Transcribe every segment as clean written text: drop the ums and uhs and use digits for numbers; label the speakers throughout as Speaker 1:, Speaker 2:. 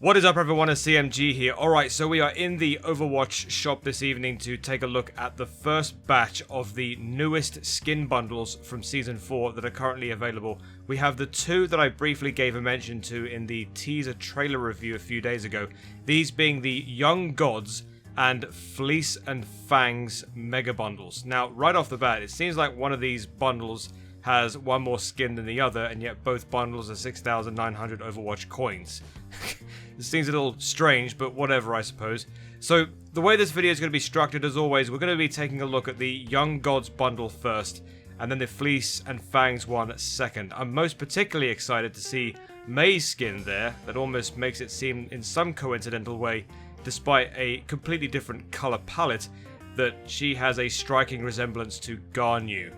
Speaker 1: What is up everyone, it's CMG here. Alright, so we are in the Overwatch shop this evening to take a look at the first batch of the newest skin bundles from Season 4 that are currently available. We have the two that I briefly gave a mention to in the teaser trailer review a few days ago. These being the Young Gods and Fleece and Fangs mega bundles. Now, right off the bat, it seems like one of these bundles has one more skin than the other, and yet both bundles are 6,900 Overwatch coins. This seems a little strange, but whatever, I suppose. So, the way this video is going to be structured, as always, we're going to be taking a look at the Young Gods bundle first, and then the Fleece and Fangs one second. I'm most particularly excited to see Mei's skin there. That almost makes it seem, in some coincidental way, despite a completely different color palette, that she has a striking resemblance to Garnu.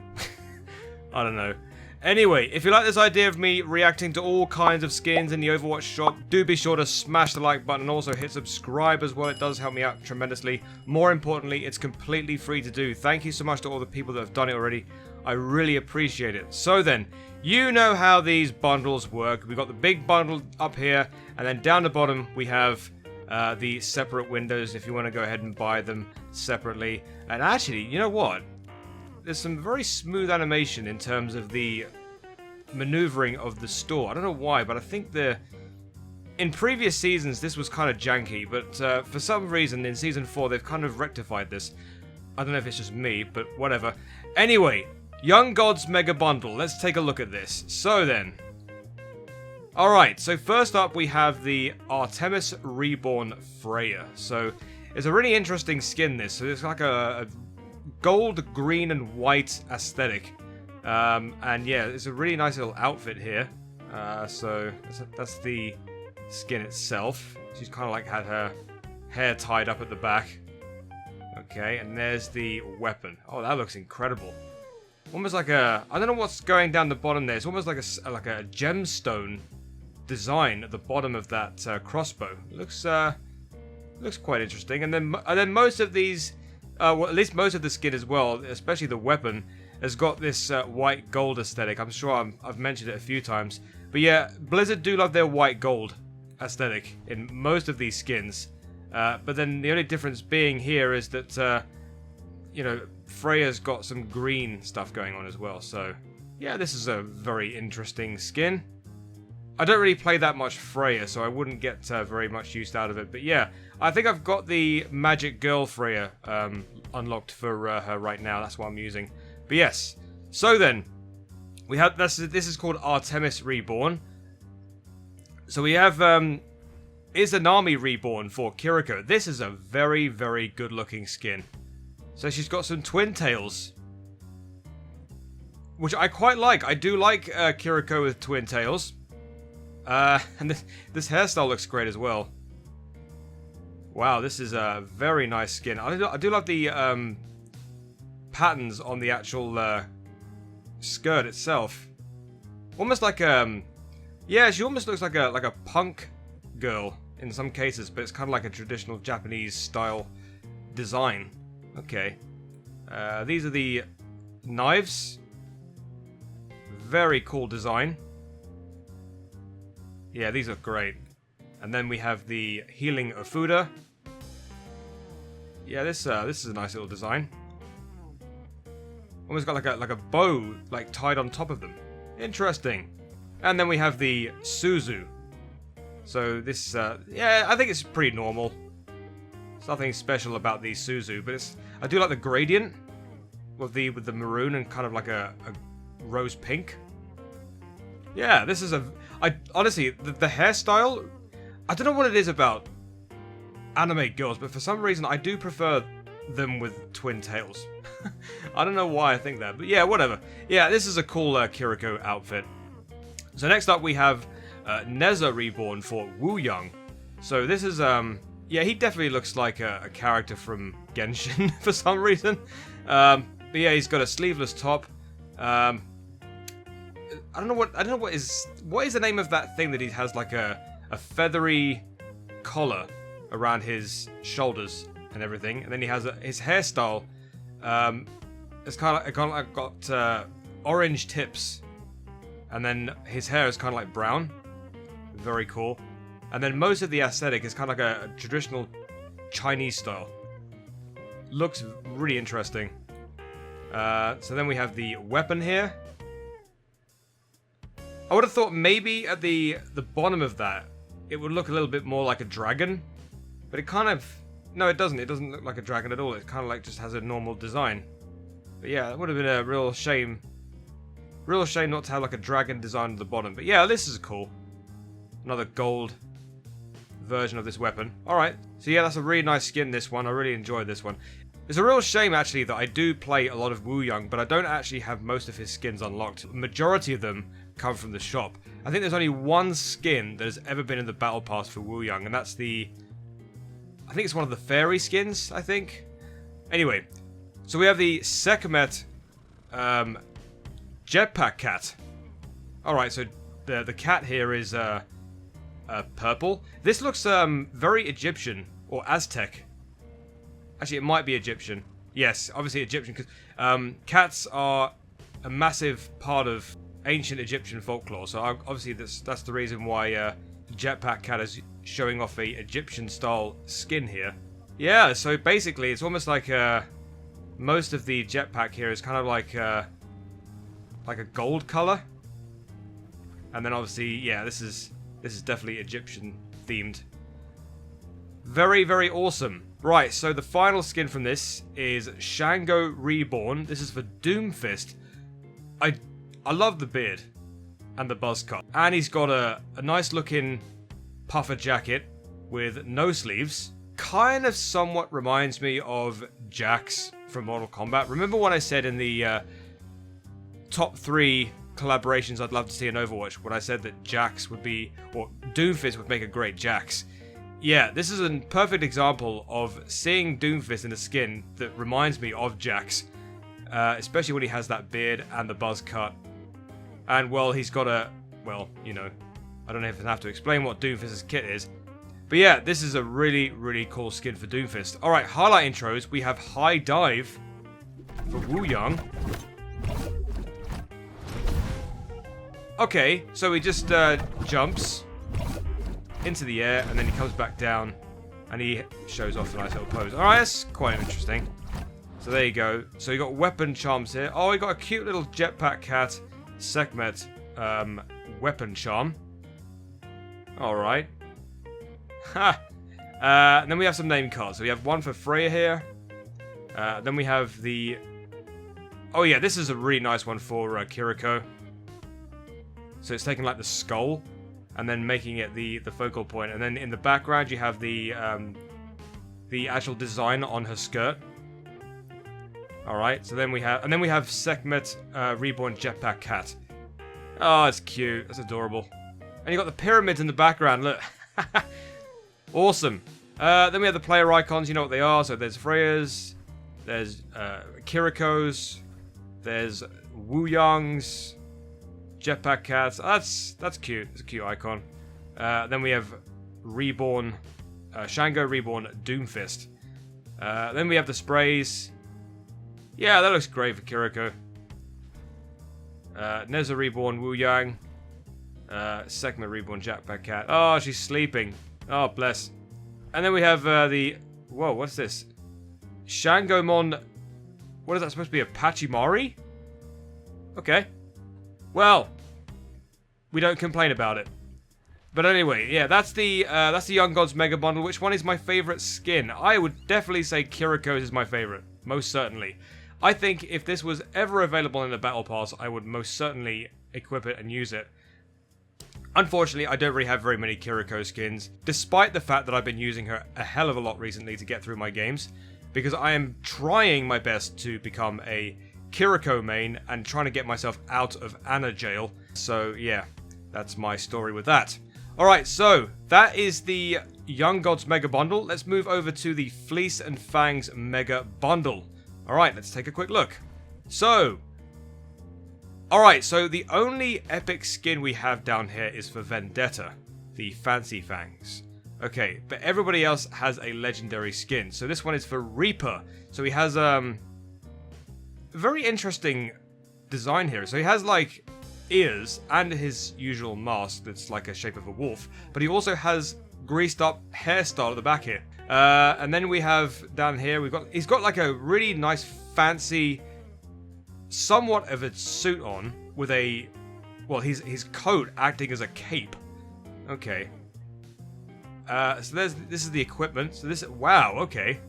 Speaker 1: I don't know. Anyway, if you like this idea of me reacting to all kinds of skins in the Overwatch shop, do be sure to smash the like button and also hit subscribe as well. It does help me out tremendously. More importantly, it's completely free to do. Thank you so much to all the people that have done it already. I really appreciate it. So then, you know how these bundles work. We've got the big bundle up here, and then down the bottom we have the separate windows if you want to go ahead and buy them separately. And actually, you know what? There's some very smooth animation in terms of the maneuvering of the store. I don't know why, but I think in previous seasons this was kind of janky, but for some reason in Season 4 they've kind of rectified this. I don't know if it's just me, but whatever. Anyway, Young Gods Mega Bundle. Let's take a look at this. So then. Alright, so first up we have the Artemis Reborn Freya. So it's a really interesting skin, this. So it's like a gold, green, and white aesthetic. And yeah, it's a really nice little outfit here. So that's the skin itself. She's kind of like had her hair tied up at the back. Okay, and there's the weapon. Oh, that looks incredible. Almost like I don't know what's going down the bottom there. It's almost like a gemstone design at the bottom of that crossbow. It looks quite interesting. And then most of these. Well, at least most of the skin as well, especially the weapon, has got this white gold aesthetic. I'm sure I've mentioned it a few times. But yeah, Blizzard do love their white gold aesthetic in most of these skins. But then the only difference being here is that, you know, Freya's got some green stuff going on as well. So yeah, this is a very interesting skin. I don't really play that much Freya, so I wouldn't get very much use out of it. But yeah, I think I've got the Magic Girl Freya unlocked for her right now. That's what I'm using. But yes, so then we have this is called Artemis Reborn. So we have Izanami Reborn for Kiriko. This is a very, very good looking skin. So she's got some twin tails, which I quite like. I do like Kiriko with twin tails. And this hairstyle looks great as well. Wow, this is a very nice skin. I do love the patterns on the actual skirt itself. Almost like yeah, she almost looks like a punk girl in some cases, but it's kind of like a traditional Japanese style design. Okay, these are the knives. Very cool design. Yeah, these are great. And then we have the Healing Ofuda. Yeah, this is a nice little design. Almost got like a bow like tied on top of them. Interesting. And then we have the Suzu. So this, yeah, I think it's pretty normal. There's nothing special about the Suzu, but I do like the gradient with the maroon and kind of like a rose pink. Yeah, this is honestly, the hairstyle, I don't know what it is about anime girls, but for some reason I do prefer them with twin tails. I don't know why I think that, but yeah, whatever. Yeah, this is a cool Kiriko outfit. So next up we have Neza Reborn for Wu Young. So this is, yeah, he definitely looks like a character from Genshin for some reason. But yeah, he's got a sleeveless top. I don't know what is the name of that thing that he has, like a feathery collar around his shoulders and everything, and then he has his hairstyle. It's kind of like got orange tips, and then his hair is kind of like brown. Very cool. And then most of the aesthetic is kind of like a traditional Chinese style. Looks really interesting. So then we have the weapon here. I would have thought maybe at the bottom of that, it would look a little bit more like a dragon. But it kind of... No, it doesn't. It doesn't look like a dragon at all. It kind of like just has a normal design. But yeah, it would have been a real shame. Real shame not to have like a dragon design at the bottom. But yeah, this is cool. Another gold version of this weapon. Alright, so yeah, that's a really nice skin, this one. I really enjoyed this one. It's a real shame, actually, that I do play a lot of Wu Young, but I don't actually have most of his skins unlocked. The majority of them come from the shop. I think there's only one skin that has ever been in the Battle Pass for Wu Young, and that's the... I think it's one of the fairy skins, I think. Anyway, so we have the Sekhmet Jetpack Cat. Alright, so the cat here is purple. This looks very Egyptian, or Aztec. Actually, it might be Egyptian. Yes, obviously Egyptian, because cats are a massive part of ancient Egyptian folklore. So obviously that's the reason why Jetpack Cat is showing off a Egyptian-style skin here. Yeah, so basically it's almost like most of the jetpack here is kind of like a gold color. And then obviously, yeah, this is definitely Egyptian themed. Very, very awesome. Right, so the final skin from this is Shango Reborn. This is for Doomfist. I love the beard and the buzz cut. And he's got a nice looking puffer jacket with no sleeves. Kind of somewhat reminds me of Jax from Mortal Kombat. Remember what I said in the top 3 collaborations I'd love to see in Overwatch, when I said that Jax would be, or Doomfist would make a great Jax. Yeah, this is a perfect example of seeing Doomfist in a skin that reminds me of Jax. Especially when he has that beard and the buzz cut. And, well, he's got a... Well, you know, I don't even have to explain what Doomfist's kit is. But yeah, this is a really, really cool skin for Doomfist. Alright, highlight intros. We have High Dive for Wu Young. Okay, so he just jumps into the air, and then he comes back down, and he shows off a nice little pose. Alright, that's quite interesting. So there you go. So you got weapon charms here. Oh, we got a cute little Jetpack Cat Sekhmet weapon charm. Alright. Ha! And then we have some name cards. So we have one for Freya here. Then we have the... Oh yeah, this is a really nice one for Kiriko. So it's taking like the skull and then making it the focal point. And then in the background you have the actual design on her skirt. Alright, so then we have Sekhmet Reborn Jetpack Cat. Oh, it's cute. That's adorable. And you got the pyramids in the background, look. Awesome. Then we have the player icons, you know what they are. So there's Freya's, there's Kiriko's, there's Wu Young's, Jetpack Cats. That's cute. It's a cute icon. Then we have Reborn, Shango Reborn Doomfist. Then we have the sprays. Yeah, that looks great for Kiriko. Neza Reborn Wu Yang. Sekhmet Reborn Jetpack Cat. Oh, she's sleeping. Oh, bless. And then we have the... Whoa, what's this? Shangomon... What is that supposed to be? A Pachimari? Okay. Well, we don't complain about it. But anyway, yeah, that's the Young Gods Mega Bundle. Which one is my favorite skin? I would definitely say Kiriko's is my favorite. Most certainly. I think if this was ever available in the Battle Pass, I would most certainly equip it and use it. Unfortunately, I don't really have very many Kiriko skins, despite the fact that I've been using her a hell of a lot recently to get through my games, because I am trying my best to become a Kiriko main and trying to get myself out of Anna jail. So yeah, that's my story with that. Alright, so that is the Young Gods Mega Bundle. Let's move over to the Fleece and Fangs Mega Bundle. Alright, let's take a quick look. So... Alright, so the only epic skin we have down here is for Vendetta, the Fancy Fangs. Okay, but everybody else has a legendary skin. So this one is for Reaper. So he has a very interesting design here. So he has like ears and his usual mask that's like a shape of a wolf, but he also has greased up hairstyle at the back here. And then we have down here, he's got like a really nice fancy, somewhat of a suit on with a, well, his coat acting as a cape. Okay. So this is the equipment. So wow, okay.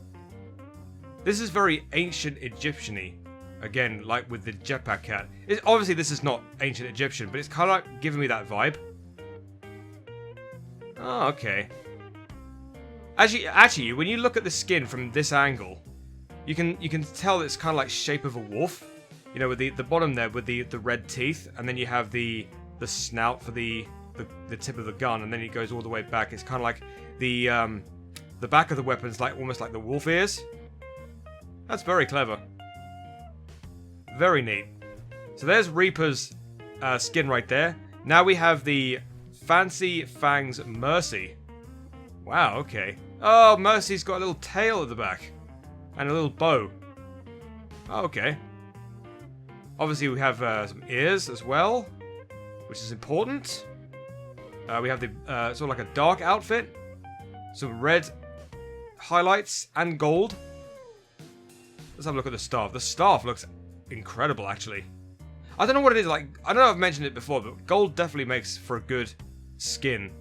Speaker 1: This is very ancient Egyptian-y. Again, like with the jetpack cat. Obviously, this is not ancient Egyptian, but it's kind of like giving me that vibe. Oh, okay. Actually, when you look at the skin from this angle, you can tell it's kind of like shape of a wolf. You know, with the bottom there with the red teeth, and then you have the snout for the tip of the gun, and then it goes all the way back. It's kind of like the back of the weapon's like almost like the wolf ears. That's very clever. Very neat. So there's Reaper's skin right there. Now we have the Fancy Fangs Mercy. Wow, okay. Oh, Mercy's got a little tail at the back. And a little bow. Oh, okay. Obviously we have some ears as well, which is important. We have the sort of like a dark outfit. Some red highlights and gold. Let's have a look at the staff. The staff looks incredible, actually. I don't know what it is like. I know I've mentioned it before, but gold definitely makes for a good skin.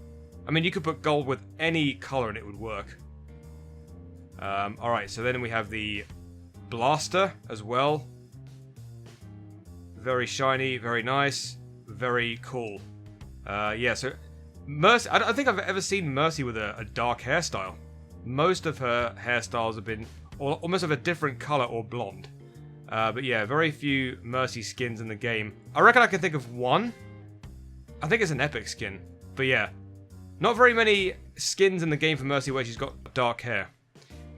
Speaker 1: I mean, you could put gold with any color and it would work. Alright, so then we have the blaster as well. Very shiny, very nice, very cool. Yeah, so Mercy, I don't think I've ever seen Mercy with a dark hairstyle. Most of her hairstyles have been almost of a different color or blonde. But yeah, very few Mercy skins in the game. I reckon I can think of one. I think it's an epic skin. But yeah, not very many skins in the game for Mercy where she's got dark hair.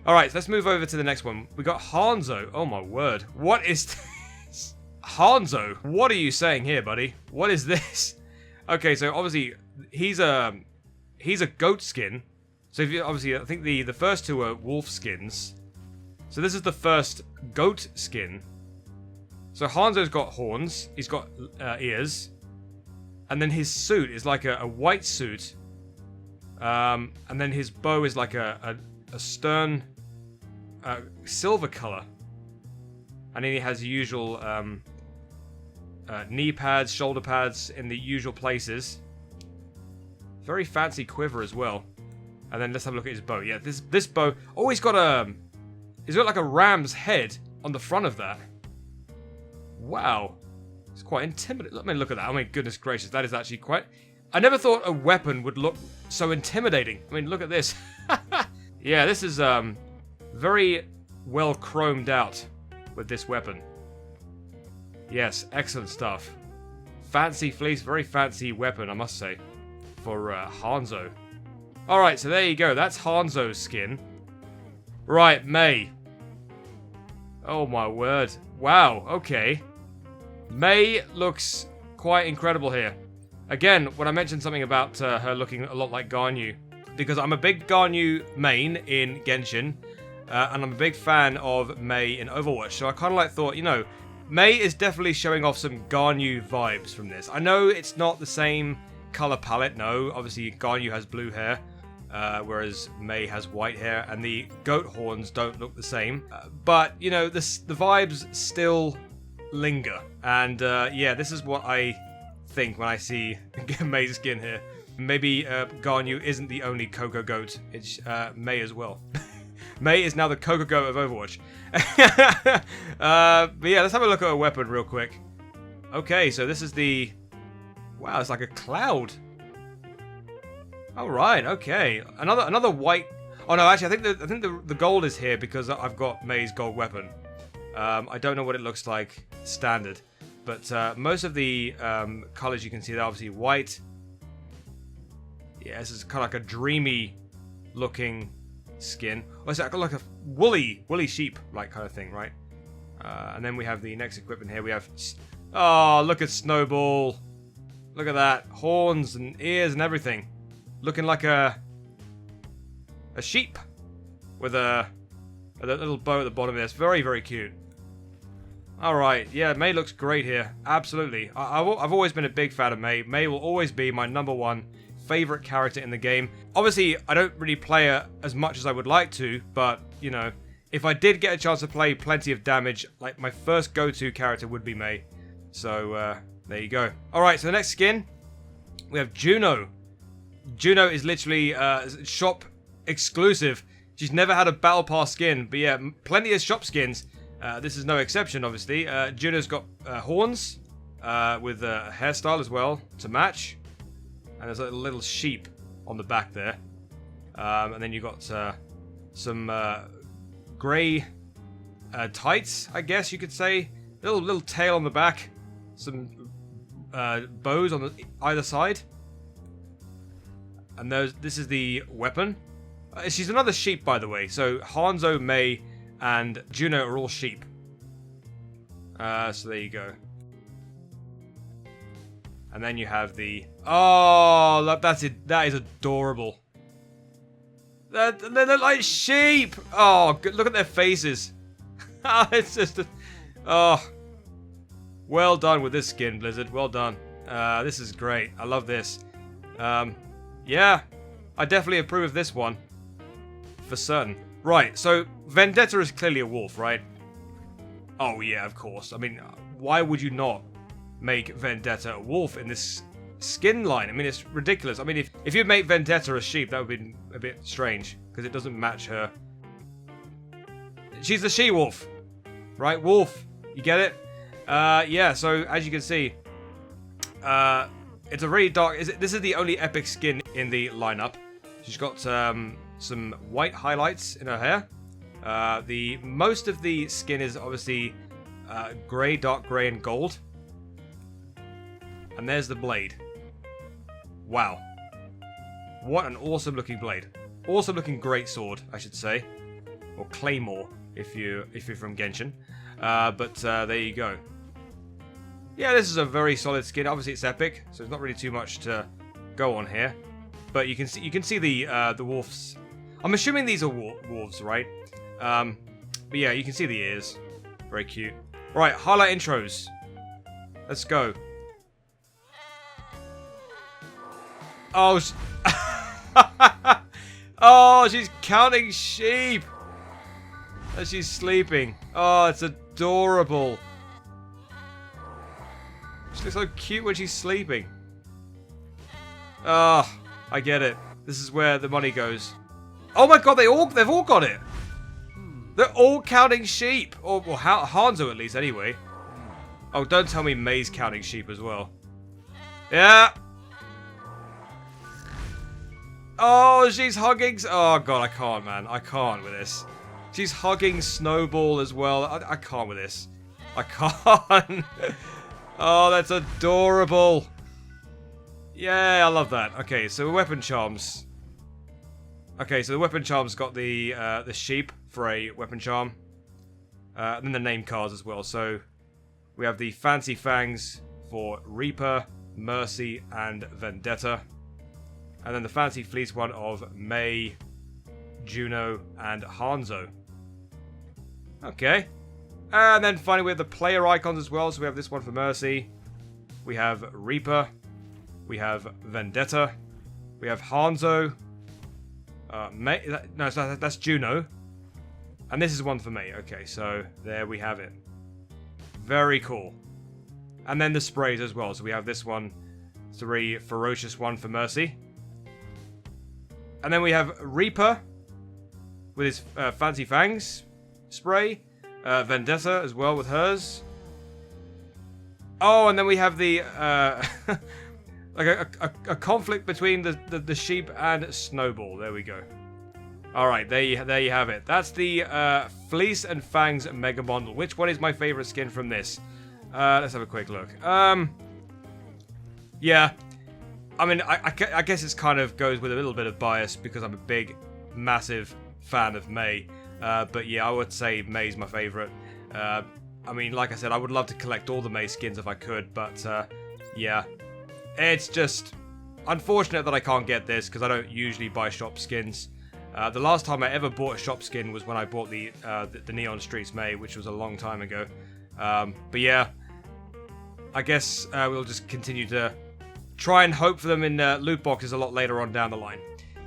Speaker 1: Alright, so let's move over to the next one. We got Hanzo. Oh my word. What is this? Hanzo, what are you saying here, buddy? What is this? Okay, so obviously he's a goat skin. So if you, obviously I think the first two are wolf skins. So this is the first goat skin. So Hanzo's got horns. He's got ears. And then his suit is like a white suit. And then his bow is like a stern silver color. And then he has the usual knee pads, shoulder pads in the usual places. Very fancy quiver as well. And then let's have a look at his bow. Yeah, this bow. Oh, he's got like a ram's head on the front of that. Wow. It's quite intimidating. Let me look at that. Oh my goodness gracious. That is actually quite... I never thought a weapon would look so intimidating. I mean, look at this. Yeah, this is very well chromed out with this weapon. Yes, excellent stuff. Fancy fleece. Very fancy weapon, I must say. For Hanzo. Alright, so there you go. That's Hanzo's skin. Right, Mei. Oh my word. Wow, okay. Mei looks quite incredible here. Again, when I mentioned something about her looking a lot like Ganyu, because I'm a big Ganyu main in Genshin, and I'm a big fan of Mei in Overwatch, so I kind of like thought, you know, Mei is definitely showing off some Ganyu vibes from this. I know it's not the same color palette, no, obviously Ganyu has blue hair, whereas Mei has white hair, and the goat horns don't look the same, but, you know, the vibes still linger, and yeah, this is what I think when I see Mei's skin here. Maybe Ganyu isn't the only Coco Goat, it's Mei as well. Mei is now the Coco Goat of Overwatch. But yeah, let's have a look at her weapon real quick. Okay, so this is the... Wow, it's like a cloud. Alright, okay. Another white... Oh no, actually, I think the gold is here because I've got Mei's gold weapon. I don't know what it looks like standard. But most of the colors you can see, they're obviously white. Yeah, this is kind of like a dreamy looking skin. Oh, it's like a woolly sheep like kind of thing, right? And then we have the next equipment here. We have... Oh, look at Snowball. Look at that. Horns and ears and everything. Looking like a sheep with a little bow at the bottom there. It's very, very cute. Alright, yeah, Mei looks great here. Absolutely. I've always been a big fan of Mei. Mei will always be my #1 favorite character in the game. Obviously, I don't really play her as much as I would like to, but, you know, if I did get a chance to play plenty of damage, like, my first go-to character would be Mei. So, there you go. Alright, so the next skin, we have Juno. Juno is literally shop exclusive. She's never had a Battle Pass skin, but yeah, plenty of shop skins. This is no exception, obviously. Juno's got horns with a hairstyle as well to match. And there's a little sheep on the back there. And then you've got some grey tights, I guess you could say. Little tail on the back. Some bows on either side. And this is the weapon. She's another sheep, by the way. So Hanzo, Mei, and Juno are all sheep. So there you go. And then you have the... Oh, look, that's it. That is adorable. They look like sheep. Oh, look at their faces. It's just... Oh. Well done with this skin, Blizzard. Well done. This is great. I love this. Yeah. I definitely approve of this one. For certain. Right, so Vendetta is clearly a wolf, right? Oh, yeah, of course. I mean, why would you not make Vendetta a wolf in this skin line? I mean, it's ridiculous. I mean, if you make Vendetta a sheep, that would be a bit strange, because it doesn't match her. She's the she-wolf, right? Wolf. You get it? Yeah, so as you can see, it's a really dark... This is the only epic skin in the lineup. She's got some white highlights in her hair. Most of the skin is obviously grey, dark grey, and gold. And there's the blade. Wow. What an awesome looking blade. Awesome looking greatsword, I should say. Or claymore, if you're from Genshin. But there you go. Yeah, this is a very solid skin. Obviously it's epic, so there's not really too much to go on here. But you can see the wolves. I'm assuming these are wolves, right? But yeah, you can see the ears. Very cute. Right, highlight intros. Let's go. Oh, oh, she's counting sheep as she's sleeping. Oh, it's adorable. She looks so cute when she's sleeping. Ah, oh, I get it. This is where the money goes. Oh my god, they've all got it. They're all counting sheep. Or Hanzo at least, anyway. Oh, don't tell me Mei's counting sheep as well. Yeah. Oh, she's hugging... Oh god, I can't, man. I can't with this. She's hugging Snowball as well. I can't with this. I can't. Oh, that's adorable. Yeah, I love that. Okay, so weapon charms. Okay, so the weapon charm's got the sheep for a weapon charm. And then the name cards as well. So we have the Fancy Fangs for Reaper, Mercy, and Vendetta. And then the Fancy Fleece one of Mei, Juno, and Hanzo. Okay. And then finally we have the player icons as well. So we have this one for Mercy. We have Reaper. We have Vendetta. We have Hanzo. Mei. No, that's Juno. And this is one for Mei. Okay, so there we have it. Very cool. And then the sprays as well. So we have this one. Three ferocious one for Mercy. And then we have Reaper with his Fancy Fangs spray. Vendetta as well with hers. Oh, and then we have the like a conflict between the sheep and Snowball. There we go. All right, there you have it. That's the Fleece and Fangs Mega Bundle. Which one is my favorite skin from this? Let's have a quick look. Yeah. I mean, I guess it's kind of goes with a little bit of bias because I'm a big, massive fan of Mei. But yeah, I would say Mei's my favorite. I mean, like I said, I would love to collect all the Mei skins if I could, but yeah. It's just unfortunate that I can't get this because I don't usually buy shop skins. The last time I ever bought a shop skin was when I bought the Neon Streets Mei, which was a long time ago. But yeah, I guess we'll just continue to try and hope for them in loot boxes a lot later on down the line.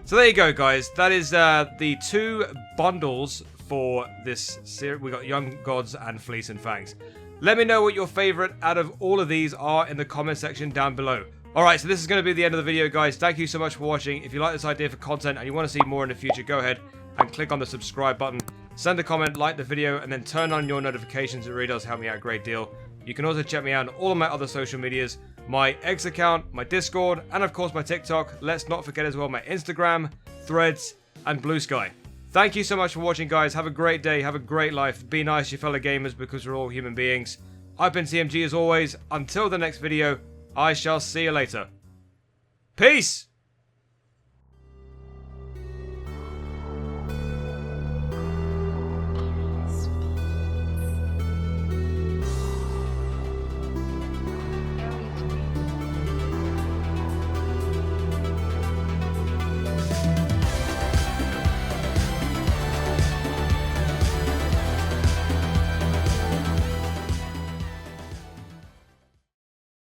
Speaker 1: So there you go, guys. That is the 2 bundles for this series. We got Young Gods and Fleece and Fangs. Let me know what your favorite out of all of these are in the comment section down below. Alright, so this is going to be the end of the video, guys. Thank you so much for watching. If you like this idea for content and you want to see more in the future, go ahead and click on the subscribe button. Send a comment, like the video, and then turn on your notifications. It really does help me out a great deal. You can also check me out on all of my other social medias. My X account, my Discord, and of course my TikTok. Let's not forget as well my Instagram, Threads, and Blue Sky. Thank you so much for watching, guys. Have a great day. Have a great life. Be nice to your fellow gamers because we're all human beings. I've been CMG as always. Until the next video, I shall see you later. Peace!